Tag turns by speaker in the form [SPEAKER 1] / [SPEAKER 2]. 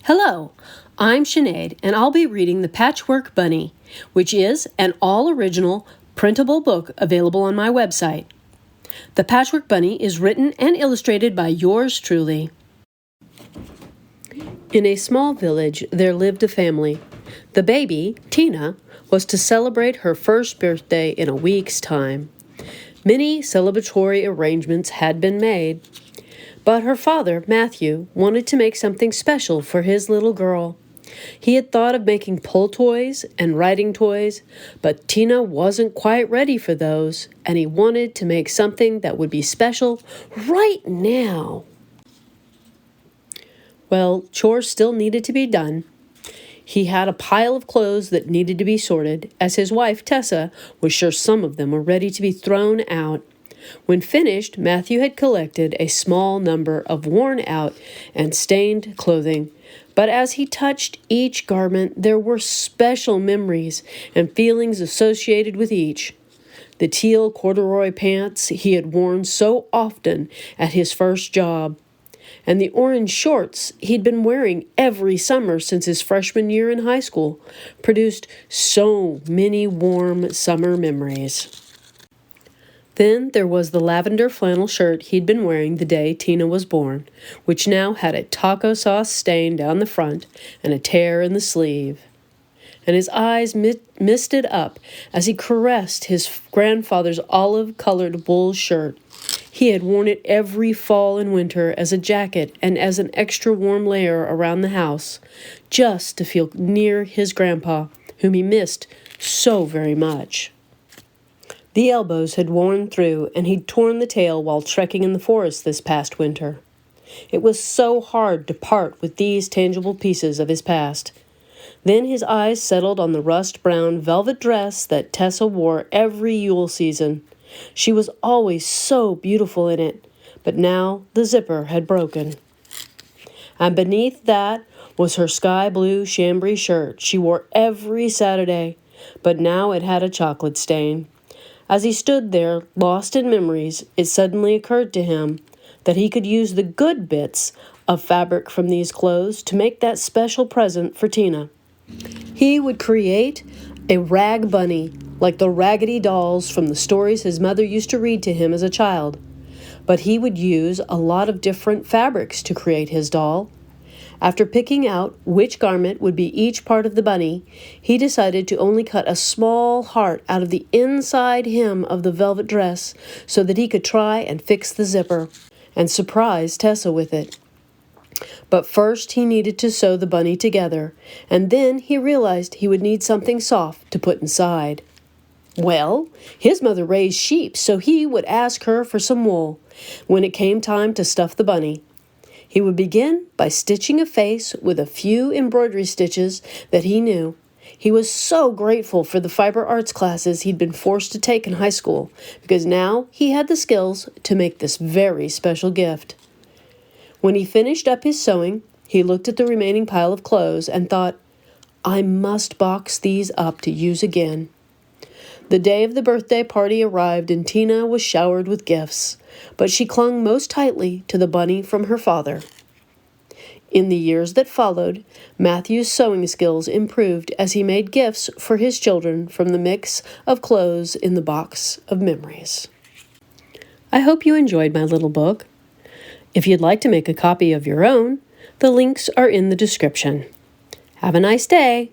[SPEAKER 1] Hello, I'm Sinead, and I'll be reading The Patchwork Bunny, which is an all-original printable book available on my website. The Patchwork Bunny is written and illustrated by yours truly. In a small village, there lived a family. The baby, Tina, was to celebrate her first birthday in a week's time. Many celebratory arrangements had been made, but her father, Matthew, wanted to make something special for his little girl. He had thought of making pull toys and riding toys, but Tina wasn't quite ready for those, and he wanted to make something that would be special right now. Well, chores still needed to be done. He had a pile of clothes that needed to be sorted, as his wife, Tessa, was sure some of them were ready to be thrown out. When finished, Matthew had collected a small number of worn-out and stained clothing, but as he touched each garment, there were special memories and feelings associated with each. The teal corduroy pants he had worn so often at his first job, and the orange shorts he'd been wearing every summer since his freshman year in high school, produced so many warm summer memories. Then there was the lavender flannel shirt he'd been wearing the day Tina was born, which now had a taco sauce stain down the front and a tear in the sleeve. And his eyes misted up as he caressed his grandfather's olive-colored wool shirt. He had worn it every fall and winter as a jacket and as an extra warm layer around the house, just to feel near his grandpa, whom he missed so very much. The elbows had worn through, and he'd torn the tail while trekking in the forest this past winter. It was so hard to part with these tangible pieces of his past. Then his eyes settled on the rust-brown velvet dress that Tessa wore every Yule season. She was always so beautiful in it, but now the zipper had broken. And beneath that was her sky-blue chambray shirt she wore every Saturday, but now it had a chocolate stain. As he stood there, lost in memories, it suddenly occurred to him that he could use the good bits of fabric from these clothes to make that special present for Tina. He would create a rag bunny, like the raggedy dolls from the stories his mother used to read to him as a child. But he would use a lot of different fabrics to create his doll. After picking out which garment would be each part of the bunny, he decided to only cut a small heart out of the inside hem of the velvet dress so that he could try and fix the zipper and surprise Tessa with it. But first he needed to sew the bunny together, and then he realized he would need something soft to put inside. Well, his mother raised sheep, so he would ask her for some wool when it came time to stuff the bunny. He would begin by stitching a face with a few embroidery stitches that he knew. He was so grateful for the fiber arts classes he'd been forced to take in high school, because now he had the skills to make this very special gift. When he finished up his sewing, he looked at the remaining pile of clothes and thought, "I must box these up to use again." The day of the birthday party arrived and Tina was showered with gifts, but she clung most tightly to the bunny from her father. In the years that followed, Matthew's sewing skills improved as he made gifts for his children from the mix of clothes in the box of memories. I hope you enjoyed my little book. If you'd like to make a copy of your own, the links are in the description. Have a nice day.